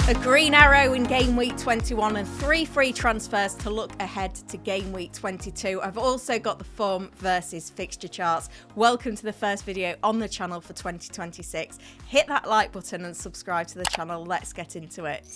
A green arrow in game week 21 and 3 free transfers to look ahead to game week 22. I've also got the form versus fixture charts. Welcome to the first video on the channel for 2026. Hit that like button and subscribe to the channel. Let's get into it.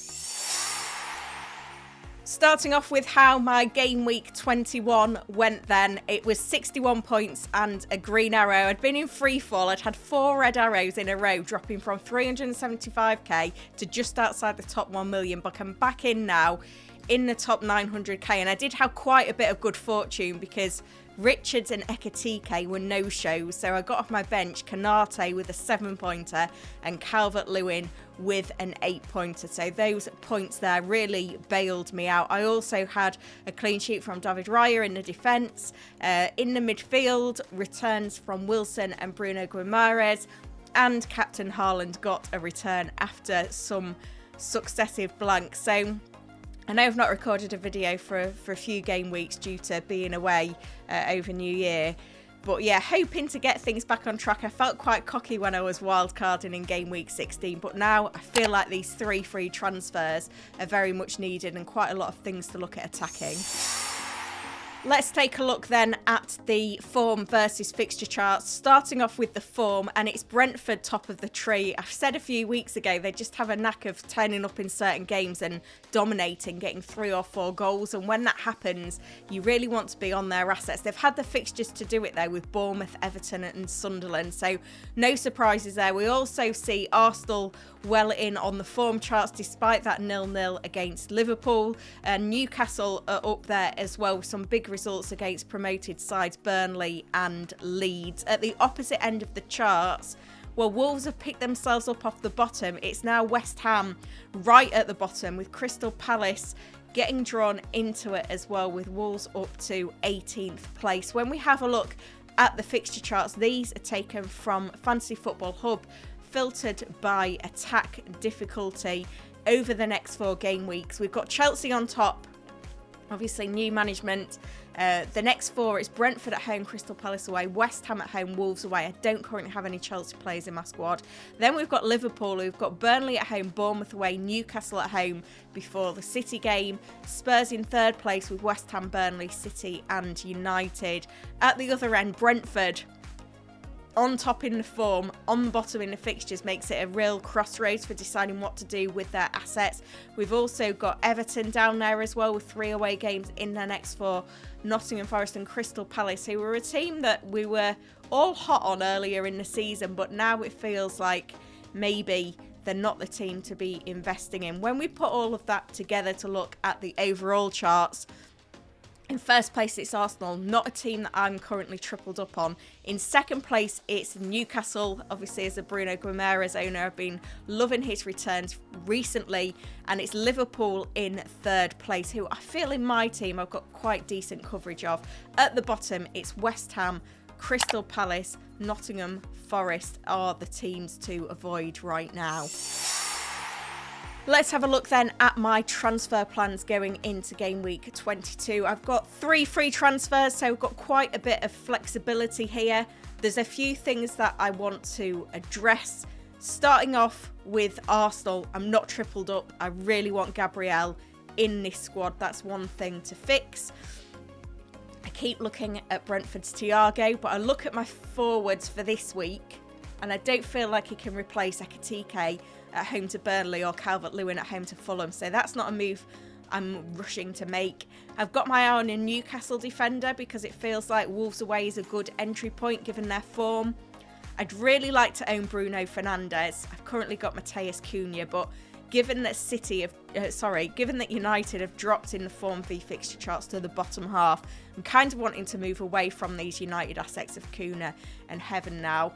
Starting off with how my game week 21 went then, it was 61 points and a green arrow. I'd been in free fall. I'd had 4 red arrows in a row, dropping from 375k to just outside the top 1 million, but I'm back in now in the top 900k, and I did have quite a bit of good fortune because Richards and Ekatike were no-shows, so I got off my bench Kanate with a 7-pointer and Calvert-Lewin with an 8-pointer. So those points there really bailed me out. I also had a clean sheet from David Raya in the defence. In the midfield, returns from Wilson and Bruno Guimaraes, and Captain Haaland got a return after some successive blanks. So I know I've not recorded a video for a few game weeks due to being away over New Year. But yeah, hoping to get things back on track. I felt quite cocky when I was wildcarding in game week 16, but now I feel like these 3 free transfers are very much needed and quite a lot of things to look at attacking. Let's take a look then at the form versus fixture charts, starting off with the form, and it's Brentford top of the tree. I've said a few weeks ago they just have a knack of turning up in certain games and dominating, getting 3 or 4 goals, and when that happens you really want to be on their assets. They've had the fixtures to do it though, with Bournemouth, Everton and Sunderland, so no surprises there. We also see Arsenal well in on the form charts despite that 0-0 against Liverpool, and Newcastle are up there as well with some big results against promoted sides Burnley and Leeds. At the opposite end of the charts, well, Wolves have picked themselves up off the bottom. It's now West Ham right at the bottom, with Crystal Palace getting drawn into it as well, with Wolves up to 18th place. When we have a look at the fixture charts, these are taken from Fantasy Football Hub, filtered by attack difficulty over the next 4 game weeks. We've got Chelsea on top, obviously new management. The next 4 is Brentford at home, Crystal Palace away, West Ham at home, Wolves away. I don't currently have any Chelsea players in my squad. Then we've got Liverpool, we've got Burnley at home, Bournemouth away, Newcastle at home before the City game. Spurs in 3rd place with West Ham, Burnley, City and United. At the other end, Brentford on top in the form, on the bottom in the fixtures, makes it a real crossroads for deciding what to do with their assets. We've also got Everton down there as well with 3 away games in their next 4, Nottingham Forest and Crystal Palace, who were a team that we were all hot on earlier in the season, but now it feels like maybe they're not the team to be investing in. When we put all of that together to look at the overall charts, in 1st place, it's Arsenal, not a team that I'm currently tripled up on. In 2nd place, it's Newcastle. Obviously, as a Bruno Guimaraes owner, I've been loving his returns recently. And it's Liverpool in 3rd place, who I feel in my team I've got quite decent coverage of. At the bottom, it's West Ham, Crystal Palace, Nottingham Forest are the teams to avoid right now. Let's have a look then at my transfer plans going into game week 22. I've got 3 free transfers, so I've got quite a bit of flexibility here. There's a few things that I want to address. Starting off with Arsenal, I'm not tripled up. I really want Gabriel in this squad. That's one thing to fix. I keep looking at Brentford's Thiago, but I look at my forwards for this week and I don't feel like he can replace Ekatike at home to Burnley or Calvert-Lewin at home to Fulham. So that's not a move I'm rushing to make. I've got my eye on a Newcastle defender because it feels like Wolves away is a good entry point given their form. I'd really like to own Bruno Fernandes. I've currently got Mateus Cunha, but given that given that United have dropped in the form v fixture charts to the bottom half, I'm kind of wanting to move away from these United assets of Cunha and Heaven now.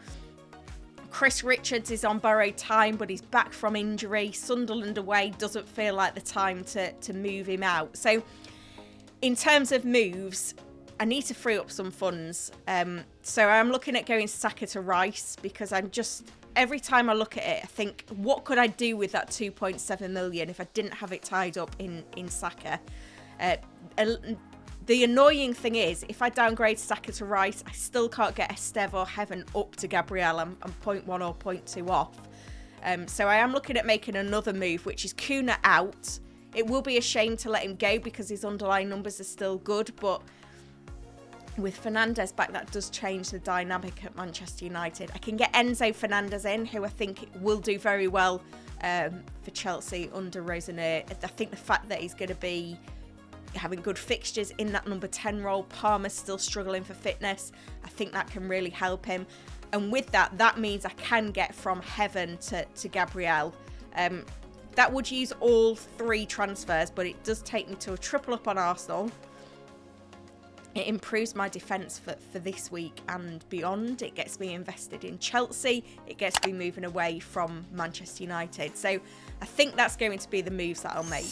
Chris Richards is on borrowed time, but he's back from injury. Sunderland away doesn't feel like the time to move him out. So in terms of moves, I need to free up some funds. So I'm looking at going Saka to Rice because every time I look at it, I think, what could I do with that 2.7 million if I didn't have it tied up in Saka? The annoying thing is, if I downgrade Saka to Rice, I still can't get Esteve or Heaven up to Gabriel. I'm 0.1 or 0.2 off. So I am looking at making another move, which is Kuna out. It will be a shame to let him go because his underlying numbers are still good, but with Fernandes back, that does change the dynamic at Manchester United. I can get Enzo Fernandez in, who I think will do very well for Chelsea under Rosanere. I think the fact that he's going to be having good fixtures in that number 10 role, Palmer's still struggling for fitness, I think that can really help him. And with that, that means I can get from heaven to Gabriel. That would use all 3 transfers, but it does take me to a triple up on Arsenal. It improves my defence for this week and beyond. It gets me invested in Chelsea. It gets me moving away from Manchester United. So I think that's going to be the moves that I'll make.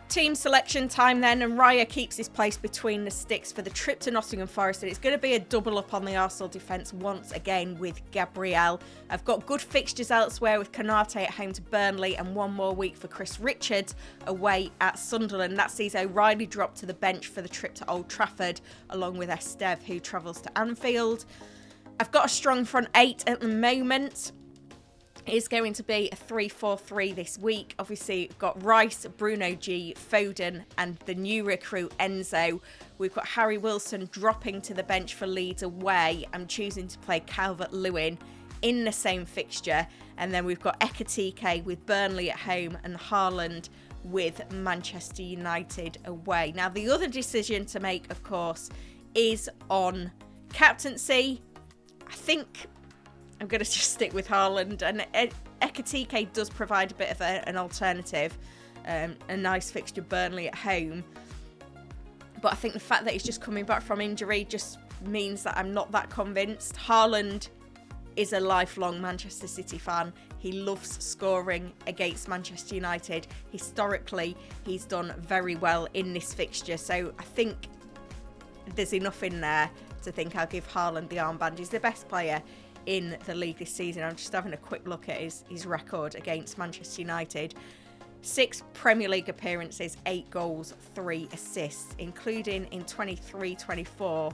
Team selection time then, and Raya keeps his place between the sticks for the trip to Nottingham Forest, and it's going to be a double up on the Arsenal defence once again with Gabriel. I've got good fixtures elsewhere with Konate at home to Burnley and one more week for Chris Richards away at Sunderland. That sees O'Reilly drop to the bench for the trip to Old Trafford along with Esteve, who travels to Anfield. I've got a strong front 8 at the moment. Is going to be a 3-4-3 this week. Obviously, we've got Rice, Bruno G, Foden, and the new recruit Enzo. We've got Harry Wilson dropping to the bench for Leeds away. I'm choosing to play Calvert-Lewin in the same fixture. And then we've got Ekatike with Burnley at home and Haaland with Manchester United away. Now, the other decision to make, of course, is on captaincy. I think I'm going to just stick with Haaland, and Ekatike does provide a bit of an alternative, a nice fixture, Burnley at home. But I think the fact that he's just coming back from injury just means that I'm not that convinced. Haaland is a lifelong Manchester City fan. He loves scoring against Manchester United. Historically, he's done very well in this fixture, so I think there's enough in there to think I'll give Haaland the armband. He's the best player in the league this season. I'm just having a quick look at his record against Manchester United. 6 Premier League appearances, 8 goals, 3 assists, including in 23-24,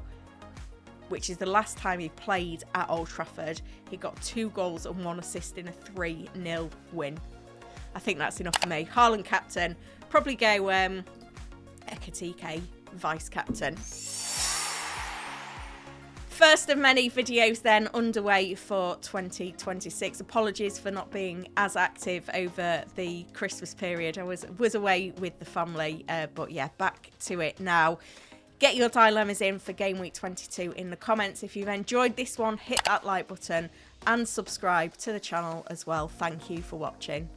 which is the last time he played at Old Trafford. He got 2 goals and 1 assist in a 3-0 win. I think that's enough for me. Haaland captain, probably go Ekatike vice captain. First of many videos then underway for 2026. Apologies for not being as active over the Christmas period. I was away with the family, but yeah, back to it now. Get your dilemmas in for Game Week 22 in the comments. If you've enjoyed this one, hit that like button and subscribe to the channel as well. Thank you for watching.